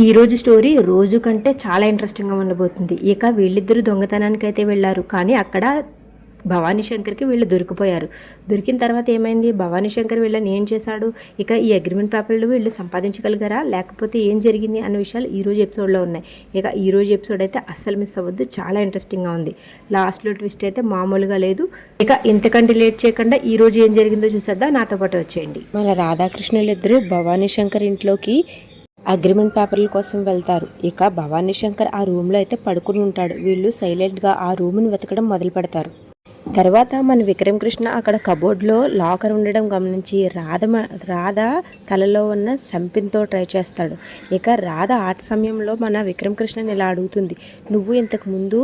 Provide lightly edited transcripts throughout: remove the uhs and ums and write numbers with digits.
ఈరోజు స్టోరీ రోజు కంటే చాలా ఇంట్రెస్టింగ్గా ఉండబోతుంది. ఇక వీళ్ళిద్దరూ దొంగతనానికి అయితే వెళ్ళారు, కానీ అక్కడ భవానీ శంకర్కి వీళ్ళు దొరికిపోయారు. దొరికిన తర్వాత ఏమైంది, భవానీ శంకర్ వీళ్ళని ఏం చేశాడు, ఇక ఈ అగ్రిమెంట్ పేపర్లు వీళ్ళు సంపాదించగలిగారా లేకపోతే ఏం జరిగింది అన్న విషయాలు ఈరోజు ఎపిసోడ్లో ఉన్నాయి. ఇక ఈరోజు ఎపిసోడ్ అయితే అస్సలు మిస్ అవ్వద్దు, చాలా ఇంట్రెస్టింగ్గా ఉంది. లాస్ట్లో ట్విస్ట్ అయితే మామూలుగా లేదు. ఇక ఇంతకంటే లేట్ చేయకుండా ఈరోజు ఏం జరిగిందో చూసేద్దాం, నాతో పాటు వచ్చేయండి. మన రాధాకృష్ణులు ఇద్దరు భవానీ శంకర్ ఇంట్లోకి అగ్రిమెంట్ పేపర్ల కోసం వెళ్తారు. ఇక భవానీ శంకర్ ఆ రూమ్లో అయితే పడుకుని ఉంటాడు. వీళ్ళు సైలెంట్గా ఆ రూమ్ని వెతకడం మొదలు పెడతారు. తర్వాత మన విక్రమ్ కృష్ణ అక్కడ కబోర్డ్లో లాకర్ ఉండడం గమనించి రాధ తలలో ఉన్న సంపిన్తో ట్రై చేస్తాడు. ఇక రాధ ఆట సమయంలో మన విక్రమ్ కృష్ణని ఇలా అడుగుతుంది, నువ్వు ఇంతకుముందు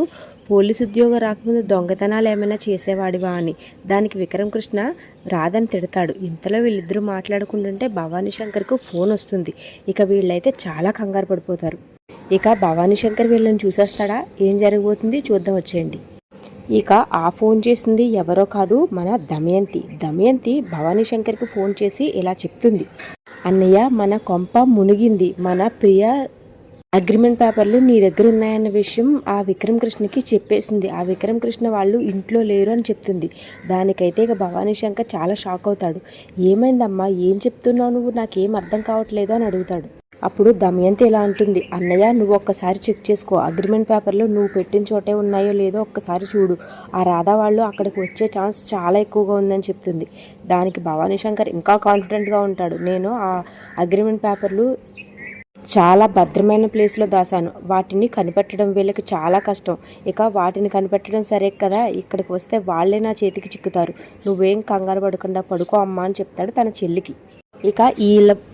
పోలీసు ఉద్యోగం రాకముందు దొంగతనాలు ఏమైనా చేసేవాడివా అని. దానికి విక్రమ్ కృష్ణ రాధని తిడతాడు. ఇంతలో వీళ్ళిద్దరూ మాట్లాడుకుంటుంటే భవానీ శంకర్కు ఫోన్ వస్తుంది. ఇక వీళ్ళైతే చాలా కంగారు పడిపోతారు. ఇక భవానీ శంకర్ వీళ్ళని చూసేస్తాడా, ఏం జరగబోతుంది చూద్దాం వచ్చేయండి. ఇక ఆ ఫోన్ చేసింది ఎవరో కాదు, మన దమయంతి భవానీ శంకర్కి ఫోన్ చేసి ఇలా చెప్తుంది, అన్నయ్య మన కొంప మునిగింది, మన ప్రియ అగ్రిమెంట్ పేపర్లు నీ దగ్గర ఉన్నాయన్న విషయం ఆ విక్రమ్ కృష్ణకి చెప్పేసింది. ఆ విక్రమ్ కృష్ణ వాళ్ళు ఇంట్లో లేరు అని చెప్తుంది. దానికైతే ఇక భవానీ శంకర్ చాలా షాక్ అవుతాడు. ఏమైందమ్మా, ఏం చెప్తున్నావు నువ్వు, నాకేం అర్థం కావట్లేదు అని అడుగుతాడు. అప్పుడు దమయంతి ఇలా అంటుంది, అన్నయ్య నువ్వు ఒక్కసారి చెక్ చేసుకో, అగ్రిమెంట్ పేపర్లో నువ్వు పెట్టిన చోటే ఉన్నాయో లేదో ఒక్కసారి చూడు, ఆ రాధా వాళ్ళు అక్కడికి వచ్చే ఛాన్స్ చాలా ఎక్కువగా ఉందని చెప్తుంది. దానికి భవానీ శంకర్ ఇంకా కాన్ఫిడెంట్గా ఉంటాడు, నేను ఆ అగ్రిమెంట్ పేపర్లు చాలా భద్రమైన ప్లేస్లో దాశాను, వాటిని కనిపెట్టడం వీళ్ళకి చాలా కష్టం. ఇక వాటిని కనిపెట్టడం సరే కదా, ఇక్కడికి వస్తే వాళ్ళే నా చేతికి చిక్కుతారు, నువ్వేం కంగారు పడకుండా పడుకో అమ్మా అని చెప్తాడు తన చెల్లికి. ఇక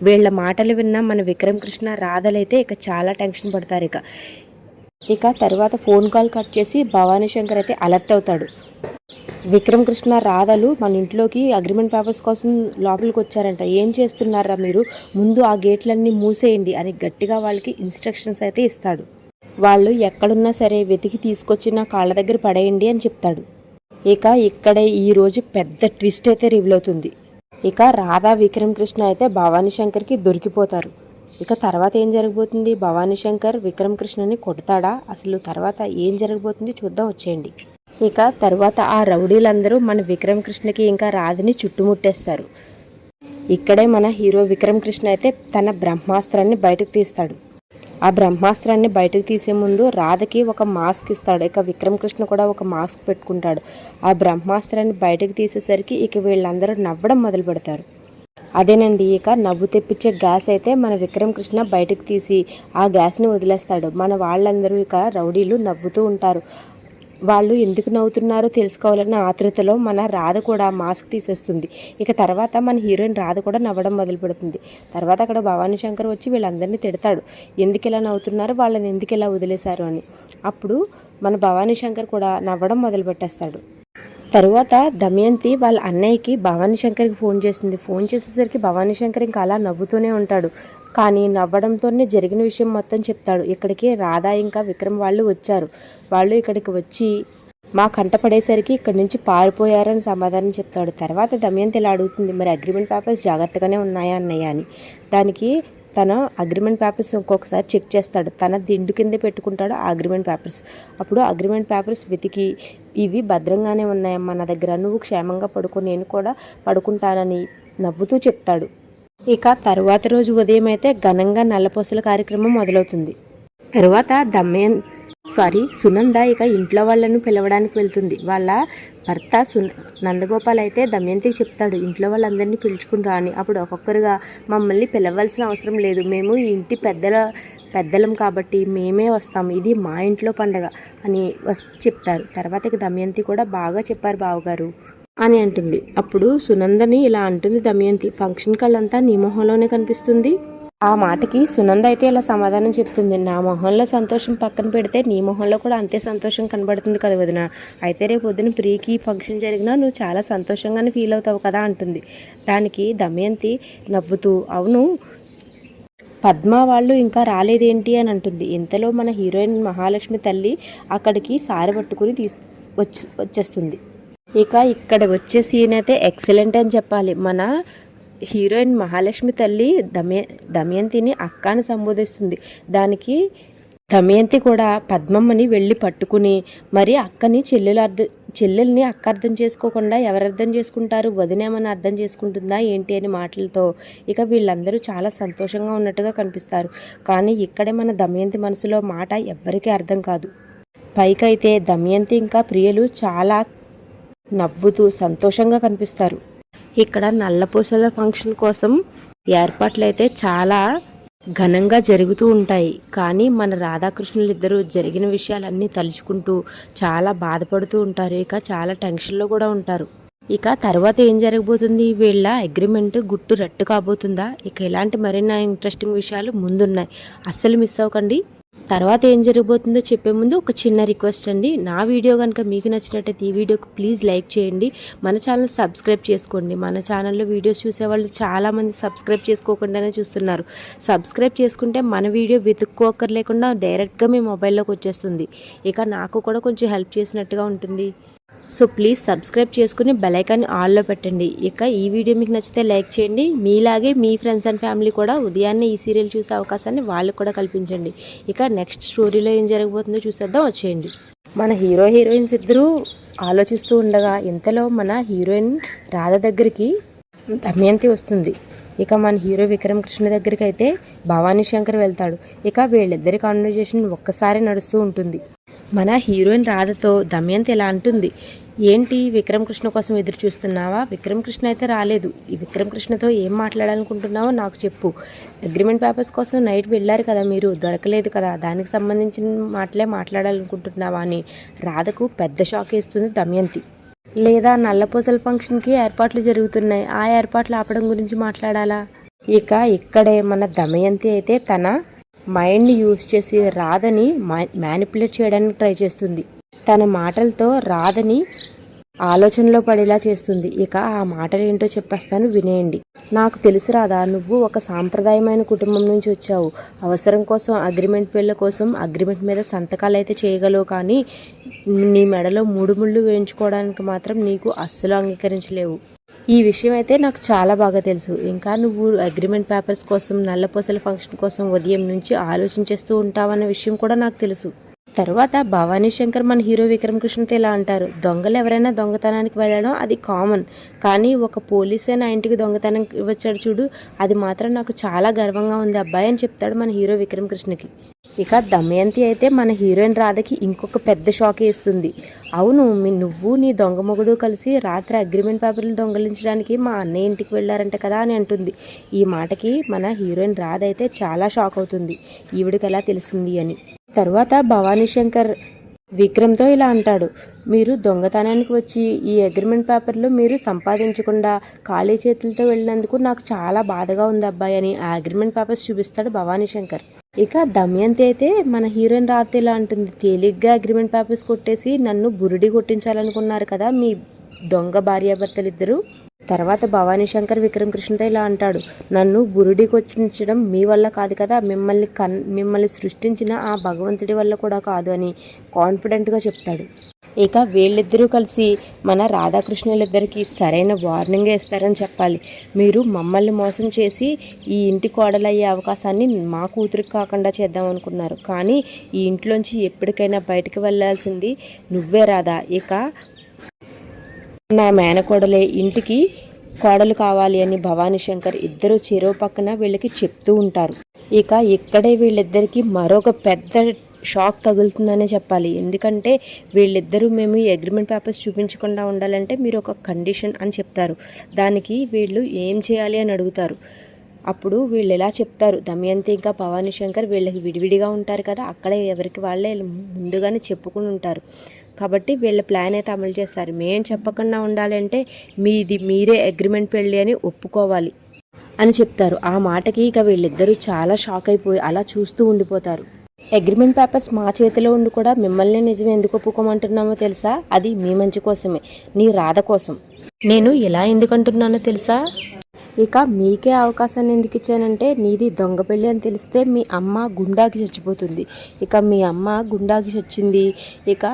వీళ్ళ మాటలు విన్న మన విక్రమ్ కృష్ణ రాధలైతే ఇక చాలా టెన్షన్ పడతారు. ఇక తర్వాత ఫోన్ కాల్ కట్ చేసి భవానీ శంకర్ అయితే అలర్ట్ అవుతాడు. విక్రమ్ కృష్ణ రాధలు మన ఇంట్లోకి అగ్రిమెంట్ పేపర్స్ కోసం లోపలికి వచ్చారంట, ఏం చేస్తున్నారా మీరు, ముందు ఆ గేట్లన్నీ మూసేయండి అని గట్టిగా వాళ్ళకి ఇన్స్ట్రక్షన్స్ అయితే ఇస్తాడు. వాళ్ళు ఎక్కడున్నా సరే వెతికి తీసుకొచ్చి నా కాళ్ళ దగ్గర పడేయండి అని చెప్తాడు. ఇక ఇక్కడే ఈరోజు పెద్ద ట్విస్ట్ అయితే రివీల్ అవుతుంది. ఇక రాధా విక్రమ్ కృష్ణ అయితే భవానీ శంకర్కి దొరికిపోతారు. ఇక తర్వాత ఏం జరగబోతుంది, భవానీ శంకర్ విక్రమ్ కృష్ణని కొడతాడా, అసలు తర్వాత ఏం జరగబోతుంది చూద్దాం వచ్చేయండి. ఇక తర్వాత ఆ రౌడీలందరూ మన విక్రమ్ కృష్ణకి ఇంకా రాధని చుట్టుముట్టేస్తారు. ఇక్కడే మన హీరో విక్రమ్ కృష్ణ అయితే తన బ్రహ్మాస్త్రాన్ని బయటకు తీస్తాడు. ఆ బ్రహ్మాస్త్రాన్ని బయటకు తీసే ముందు రాధకి ఒక మాస్క్ ఇస్తాడు. ఇక విక్రమ్ కృష్ణ కూడా ఒక మాస్క్ పెట్టుకుంటాడు. ఆ బ్రహ్మాస్త్రాన్ని బయటకు తీసేసరికి ఇక వీళ్ళందరూ నవ్వడం మొదలు పెడతారు. అదేనండి, ఇక నవ్వు తెప్పించే గ్యాస్ అయితే మన విక్రమ్ కృష్ణ బయటకు తీసి ఆ గ్యాస్ని వదిలేస్తాడు. మన వాళ్ళందరూ ఇక రౌడీలు నవ్వుతూ ఉంటారు. వాళ్ళు ఎందుకు నవ్వుతున్నారో తెలుసుకోవాలన్న ఆతృతలో మన రాధ కూడా మాస్క్ తీసేస్తుంది. ఇక తర్వాత మన హీరోయిన్ రాధ కూడా నవ్వడం మొదలు పెడుతుంది. తర్వాత అక్కడ భవానీ శంకర్ వచ్చి వీళ్ళందరినీ తిడతాడు, ఎందుకు ఇలా నవ్వుతున్నారు, వాళ్ళని ఎందుకు ఇలా వదిలేశారు అని. అప్పుడు మన భవానీ శంకర్ కూడా నవ్వడం మొదలు పెట్టేస్తాడు. తరువాత దమయంతి వాళ్ళ అన్నయ్యకి భవానీ శంకర్కి ఫోన్ చేస్తుంది. ఫోన్ చేసేసరికి భవానీ శంకర్ ఇంకా అలా నవ్వుతూనే ఉంటాడు, కానీ నవ్వడంతోనే జరిగిన విషయం మొత్తం చెప్తాడు. ఇక్కడికి రాధా ఇంకా విక్రమ్ వాళ్ళు వచ్చారు. వాళ్ళు ఇక్కడికి వచ్చి మా కంట పడేసరికి ఇక్కడి నుంచి పారిపోయారని సమాధానం చెప్తాడు. తర్వాత దమయంతి ఇలా అడుగుతుంది, మరి అగ్రిమెంట్ పేపర్స్ జాగ్రత్తగానే ఉన్నాయా అన్నయ్య అని. దానికి తన అగ్రిమెంట్ పేపర్స్ ఇంకొకసారి చెక్ చేస్తాడు. తన దిండు కింద పెట్టుకుంటాడు ఆ అగ్రిమెంట్ పేపర్స్. అప్పుడు అగ్రిమెంట్ పేపర్స్ వెతికి ఇవి భద్రంగానే ఉన్నాయమ్మా నా దగ్గర, నువ్వు క్షేమంగా పడుకో, నేను కూడా పడుకుంటానని నవ్వుతూ చెప్తాడు. ఇక తరువాత రోజు ఉదయం అయితే ఘనంగా నల్లపూసల కార్యక్రమం మొదలవుతుంది. తరువాత సునంద ఇక ఇంట్లో వాళ్ళను పిలవడానికి వెళ్తుంది. వాళ్ళ భర్త నందగోపాల్ అయితే దమయంతికి చెప్తాడు, ఇంట్లో వాళ్ళందరినీ పిలుచుకుని రాని. అప్పుడు ఒక్కొక్కరుగా మమ్మల్ని పిలవాల్సిన అవసరం లేదు, మేము ఈ ఇంటి పెద్దలం కాబట్టి మేమే వస్తాము, ఇది మా ఇంట్లో పండగ అని చెప్తారు. తర్వాత ఇక దమయంతి కూడా బాగా చెప్పారు బావగారు అని అంటుంది. అప్పుడు సునందని ఇలా అంటుంది దమయంతి, ఫంక్షన్ కళ్ళంతా నీ మొహంలోనే కనిపిస్తుంది. ఆ మాటకి సునంద అయితే ఇలా సమాధానం చెప్తుంది, నా మొహంలో సంతోషం పక్కన పెడితే నీ మొహంలో కూడా అంతే సంతోషం కనబడుతుంది కదా వదిన, అయితే రేపు పొద్దున ప్రీకి ఫంక్షన్ జరిగినా నువ్వు చాలా సంతోషంగానే ఫీల్ అవుతావు కదా అంటుంది. దానికి దమయంతి నవ్వుతూ, అవును పద్మ వాళ్ళు ఇంకా రాలేదేంటి అని అంటుంది. ఇంతలో మన హీరోయిన్ మహాలక్ష్మి తల్లి అక్కడికి సారి పట్టుకుని వచ్చేస్తుంది. ఇక ఇక్కడ వచ్చే సీన్ అయితే ఎక్సలెంట్ అని చెప్పాలి. మన హీరోయిన్ మహాలక్ష్మి తల్లి దమయంతిని అక్క అని సంబోధిస్తుంది. దానికి దమయంతి కూడా పద్మమ్మని వెళ్ళి పట్టుకుని మరి అక్కని చెల్లెల్ని అక్క అర్థం చేసుకోకుండా ఎవరు అర్థం చేసుకుంటారు, వదినేమని అర్థం చేసుకుంటుందా ఏంటి అని మాటలతో ఇక వీళ్ళందరూ చాలా సంతోషంగా ఉన్నట్టుగా కనిపిస్తారు. కానీ ఇక్కడే మన దమయంతి మనసులో మాట ఎవ్వరికీ అర్థం కాదు. పైకైతే దమయంతి ఇంకా ప్రియలు చాలా నవ్వుతూ సంతోషంగా కనిపిస్తారు. ఇక్కడ నల్లపూసల ఫంక్షన్ కోసం ఏర్పాట్లయితే చాలా ఘనంగా జరుగుతూ ఉంటాయి. కానీ మన రాధాకృష్ణులు ఇద్దరు జరిగిన విషయాలన్నీ తలుచుకుంటూ చాలా బాధపడుతూ ఉంటారు. ఇక చాలా టెన్షన్లో కూడా ఉంటారు. ఇక తర్వాత ఏం జరగబోతుంది, వీళ్ళ అగ్రిమెంట్ గుట్టు రట్టు కాబోతుందా? ఇక ఇలాంటి మరిన్ని ఇంట్రెస్టింగ్ విషయాలు ముందున్నాయి, అస్సలు మిస్ అవ్వకండి. తర్వాత ఏం జరగబోతుందో చెప్పే ముందు ఒక చిన్న రిక్వెస్ట్ అండి, నా వీడియో కనుక మీకు నచ్చినట్టయితే ఈ వీడియోకి ప్లీజ్ లైక్ చేయండి, మన ఛానల్ సబ్స్క్రైబ్ చేసుకోండి. మన ఛానల్లో వీడియోస్ చూసేవాళ్ళు చాలామంది సబ్స్క్రైబ్ చేసుకోకుండానే చూస్తున్నారు. సబ్స్క్రైబ్ చేసుకుంటే మన వీడియో వెతుక్కోకర్లేకుండా డైరెక్ట్గా మీ మొబైల్లోకి వచ్చేస్తుంది. ఇక నాకు కూడా కొంచెం హెల్ప్ చేసినట్టుగా ఉంటుంది. సో ప్లీజ్ సబ్స్క్రైబ్ చేసుకుని బెల్ ఐకాన్ని ఆల్లో పెట్టండి. ఇక ఈ వీడియో మీకు నచ్చితే లైక్ చేయండి. మీలాగే మీ ఫ్రెండ్స్ అండ్ ఫ్యామిలీ కూడా ఉదయాన్నే ఈ సీరియల్ చూసే అవకాశాన్ని వాళ్ళకు కూడా కల్పించండి. ఇక నెక్స్ట్ స్టోరీలో ఏం జరగబోతుందో చూసేద్దాం, వచ్చేయండి. మన హీరోయిన్స్ ఇద్దరూ ఆలోచిస్తూ ఉండగా ఇంతలో మన హీరోయిన్ రాధ దగ్గరికి దమయంతి వస్తుంది. ఇక మన హీరో విక్రమ్ కృష్ణ దగ్గరికి అయితే భవానీ శంకర్ వెళ్తాడు. ఇక వీళ్ళిద్దరి కాన్వర్జేషన్ ఒక్కసారి నడుస్తూ ఉంటుంది. మన హీరోయిన్ రాధతో దమయంతి ఇలా అంటుంది, ఏంటి విక్రమ్ కృష్ణ కోసం ఎదురు చూస్తున్నావా? విక్రమ్ కృష్ణ అయితే రాలేదు. ఈ విక్రమ్ కృష్ణతో ఏం మాట్లాడాలనుకుంటున్నావో నాకు చెప్పు. అగ్రిమెంట్ పేపర్స్ కోసం నైట్ వెళ్ళారు కదా, మీరు దొరకలేదు కదా, దానికి సంబంధించిన మాటలే మాట్లాడాలనుకుంటున్నావా అని రాధకు పెద్ద షాక్ వేస్తుంది దమయంతి. లేదా నల్లపూసల ఫంక్షన్కి ఏర్పాట్లు జరుగుతున్నాయి, ఆ ఏర్పాట్లు ఆపడం గురించి మాట్లాడాలా? ఇక ఇక్కడే మన దమయంతి అయితే తన మైండ్ని యూజ్ చేసి రాధని మ్యానిపులేట్ చేయడానికి ట్రై చేస్తుంది. తన మాటలతో రాధని ఆలోచనలో పడేలా చేస్తుంది. ఇక ఆ మాటలు ఏంటో చెప్పేస్తాను, వినేయండి. నాకు తెలుసు రాధా, నువ్వు ఒక సాంప్రదాయమైన కుటుంబం నుంచి వచ్చావు. అవసరం కోసం అగ్రిమెంట్ పెళ్ళ కోసం అగ్రిమెంట్ మీద సంతకాలు అయితే చేయగలవు, కానీ నీ మెడలో 3 ముళ్ళు వేయించుకోవడానికి మాత్రం నీకు అస్సలు అంగీకరించలేవు. ఈ విషయం అయితే నాకు చాలా బాగా తెలుసు. ఇంకా నువ్వు అగ్రిమెంట్ పేపర్స్ కోసం నల్లపూసల ఫంక్షన్ కోసం ఉదయం నుంచి ఆలోచించేస్తూ ఉంటావన్న విషయం కూడా నాకు తెలుసు. తర్వాత భవానీ శంకర్ మన హీరో విక్రమ్ కృష్ణతో ఇలా అంటారు, దొంగలు ఎవరైనా దొంగతనానికి వెళ్ళడం అది కామన్, కానీ ఒక పోలీసే నా ఇంటికి దొంగతనం వచ్చాడు చూడు, అది మాత్రం నాకు చాలా గర్వంగా ఉంది అబ్బాయి అని చెప్తాడు మన హీరో విక్రమ్ కృష్ణకి. ఇక దమయంతి అయితే మన హీరోయిన్ రాధకి ఇంకొక పెద్ద షాక్ వేస్తుంది. అవును, నువ్వు నీ దొంగ మొగుడు కలిసి రాత్రి అగ్రిమెంట్ పేపర్లు దొంగలించడానికి మా అన్నయ్య ఇంటికి వెళ్ళారంట కదా అని అంటుంది. ఈ మాటకి మన హీరోయిన్ రాధ అయితే చాలా షాక్ అవుతుంది, ఈవిడికి ఎలా తెలిసింది అని. తర్వాత భవానీ శంకర్ విక్రమ్తో ఇలా అంటాడు, మీరు దొంగతనానికి వచ్చి ఈ అగ్రిమెంట్ పేపర్లు మీరు సంపాదించకుండా ఖాళీ చేతులతో వెళ్ళినందుకు నాకు చాలా బాధగా ఉంది అబ్బాయి అని ఆ అగ్రిమెంట్ పేపర్స్ చూపిస్తాడు భవానీ శంకర్. ఇక దమయంతి అయితే మన హీరోయిన్ రాత్రి ఇలా అంటుంది, తేలిగ్గా అగ్రిమెంట్ పేపర్స్ కొట్టేసి నన్ను బురిడి కొట్టించాలనుకున్నారు కదా మీ దొంగ భార్యాభర్తలు ఇద్దరు. తర్వాత భవానీ శంకర్ విక్రమ్ కృష్ణతో ఇలా అంటాడు, నన్ను బురిడి కొట్టించడం మీ వల్ల కాదు కదా, మిమ్మల్ని సృష్టించిన ఆ భగవంతుడి వల్ల కూడా కాదు అని కాన్ఫిడెంట్గా చెప్తాడు. ఇక వీళ్ళిద్దరూ కలిసి మన రాధాకృష్ణులిద్దరికీ సరైన వార్నింగ్ ఇస్తారని చెప్పాలి. మీరు మమ్మల్ని మోసం చేసి ఈ ఇంటి కోడలయ్యే అవకాశాన్ని మా కూతురికి కాకుండా చేద్దాం అనుకున్నారు, కానీ ఈ ఇంట్లోంచి ఎప్పటికైనా బయటకు వెళ్ళాల్సింది నువ్వే రాధా. ఇక నా మేనకోడలే ఇంటికి కోడలు కావాలి అని భవానీ శంకర్ ఇద్దరు చెరో పక్కన వీళ్ళకి చెప్తూ ఉంటారు. ఇక ఇక్కడే వీళ్ళిద్దరికీ మరొక పెద్ద షాక్ తగులుతుందనే చెప్పాలి. ఎందుకంటే వీళ్ళిద్దరూ మేము ఈ అగ్రిమెంట్ పేపర్స్ చూపించకుండా ఉండాలంటే మీరు ఒక కండిషన్ అని చెప్తారు. దానికి వీళ్ళు ఏం చేయాలి అని అడుగుతారు. అప్పుడు వీళ్ళు ఎలా చెప్తారు, దమయంతి ఇంకా భవానీ శంకర్ వీళ్ళకి విడివిడిగా ఉంటారు కదా, అక్కడే ఎవరికి వాళ్ళే ముందుగానే చెప్పుకుని ఉంటారు. కాబట్టి వీళ్ళ ప్లాన్ అయితే అమలు చేస్తారు. మేము చెప్పకుండా ఉండాలంటే మీరే అగ్రిమెంట్ పెళ్ళి అని ఒప్పుకోవాలి అని చెప్తారు. ఆ మాటకి ఇక వీళ్ళిద్దరూ చాలా షాక్ అయిపోయి అలా చూస్తూ ఉండిపోతారు. అగ్రిమెంట్ పేపర్స్ మా చేతిలో ఉండి కూడా మిమ్మల్ని నిజం ఎందుకు ఒప్పుకోమంటున్నామో తెలుసా? అది మీ మంచి కోసమే, నీ రాధ కోసం. నేను ఇలా ఎందుకంటున్నానో తెలుసా? ఇక మీకే అవకాశాన్ని ఎందుకు ఇచ్చానంటే, నీది దొంగ పెళ్ళి అని తెలిస్తే మీ అమ్మ గుండాకి చచ్చిపోతుంది. ఇక మీ అమ్మ గుండాకి చచ్చింది. ఇక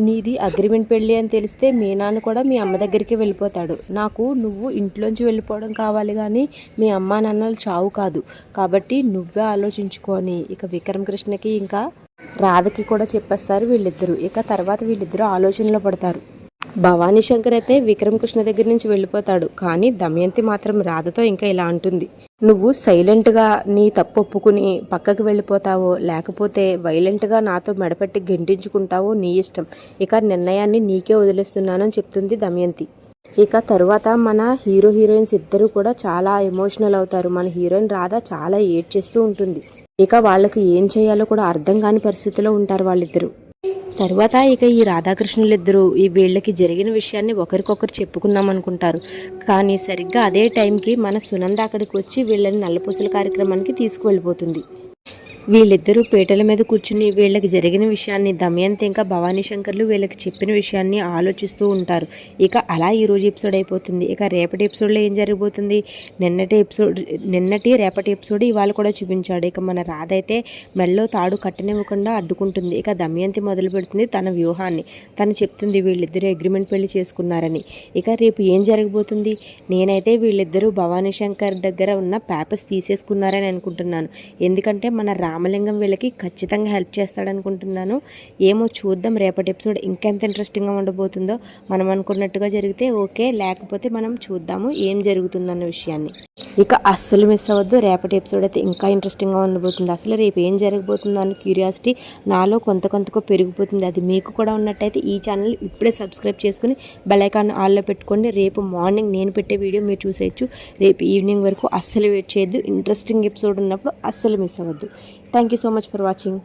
నీది అగ్రిమెంట్ పెళ్ళి అని తెలిస్తే మీ నాన్న కూడా మీ అమ్మ దగ్గరికి వెళ్ళిపోతాడు. నాకు నువ్వు ఇంట్లోంచి వెళ్ళిపోవడం కావాలి కానీ మీ అమ్మ నాన్నలు చావు కాదు. కాబట్టి నువ్వే ఆలోచించుకొని ఇక విక్రమ్ కృష్ణకి ఇంకా రాధకి కూడా చెప్పేస్తారు వీళ్ళిద్దరూ. ఇక తర్వాత వీళ్ళిద్దరూ ఆలోచనలో పడతారు. భవానీ శంకర్ అయితే విక్రమ్ కృష్ణ దగ్గర నుంచి వెళ్ళిపోతాడు. కానీ దమయంతి మాత్రం రాధతో ఇంకా ఇలా అంటుంది, నువ్వు సైలెంట్గా నీ తప్పు ఒప్పుకుని పక్కకు వెళ్ళిపోతావో లేకపోతే వైలెంట్గా నాతో మెడపెట్టి గెంటించుకుంటావో నీ ఇష్టం. ఇక నిర్ణయాన్ని నీకే వదిలేస్తున్నానని చెప్తుంది దమయంతి. ఇక తరువాత మన హీరోయిన్స్ ఇద్దరు కూడా చాలా ఎమోషనల్ అవుతారు. మన హీరోయిన్ రాధ చాలా ఏడ్చేస్తూ ఉంటుంది. ఇక వాళ్ళకి ఏం చేయాలో కూడా అర్థం కాని పరిస్థితిలో ఉంటారు వాళ్ళిద్దరూ. తర్వాత ఇక ఈ రాధాకృష్ణులిద్దరూ వీళ్ళకి జరిగిన విషయాన్ని ఒకరికొకరు చెప్పుకుందాం అనుకుంటారు. కానీ సరిగ్గా అదే టైంకి మన సునంద అక్కడికి వచ్చి వీళ్ళని నల్లపూసల కార్యక్రమానికి తీసుకువెళ్ళిపోతుంది. వీళ్ళిద్దరూ పీటల మీద కూర్చుని వీళ్ళకి జరిగిన విషయాన్ని దమయంతి ఇంకా భవానీ శంకర్లు వీళ్ళకి చెప్పిన విషయాన్ని ఆలోచిస్తూ ఉంటారు. ఇక అలా ఈరోజు ఎపిసోడ్ అయిపోతుంది. ఇక రేపటి ఎపిసోడ్లో ఏం జరగబోతుంది, నిన్నటి రేపటి ఎపిసోడ్ ఇవాళ కూడా చూపించాడు. ఇక మన రాధ అయితే మెడలో తాడు కట్టనివ్వకుండా అడ్డుకుంటుంది. ఇక దమయంతి మొదలు పెడుతుంది తన వ్యూహాన్ని. తను చెప్తుంది వీళ్ళిద్దరూ అగ్రిమెంట్ పెళ్లి చేసుకున్నారని. ఇక రేపు ఏం జరగబోతుంది, నేనైతే వీళ్ళిద్దరూ భవానీ శంకర్ దగ్గర ఉన్న పేపర్స్ తీసేసుకున్నారని అనుకుంటున్నాను. ఎందుకంటే మన రామలింగం వీళ్ళకి ఖచ్చితంగా హెల్ప్ చేస్తాడనుకుంటున్నాను. ఏమో చూద్దాం, రేపటి ఎపిసోడ్ ఇంకెంత ఇంట్రెస్టింగ్గా ఉండబోతుందో. మనం అనుకున్నట్టుగా జరిగితే ఓకే, లేకపోతే మనం చూద్దాము ఏం జరుగుతుందన్న విషయాన్ని. ఇక అస్సలు మిస్ అవ్వద్దు, రేపటి ఎపిసోడ్ అయితే ఇంకా ఇంట్రెస్టింగ్గా ఉండబోతుంది. అసలు రేపు ఏం జరగబోతుందో అన్న క్యూరియాసిటీ నాలో కొంతకు పెరిగిపోతుంది. అది మీకు కూడా ఉన్నట్టయితే ఈ ఛానల్ ఇప్పుడే సబ్స్క్రైబ్ చేసుకుని బెల్ ఐకాన్ ఆల్లో పెట్టుకోండి. రేపు మార్నింగ్ నేను పెట్టే వీడియో మీరు చూసేయచ్చు. రేపు ఈవినింగ్ వరకు అస్సలు వెయిట్ చేయొద్దు. ఇంట్రెస్టింగ్ ఎపిసోడ్ ఉన్నప్పుడు అస్సలు మిస్ అవ్వద్దు. Thank you so much for watching.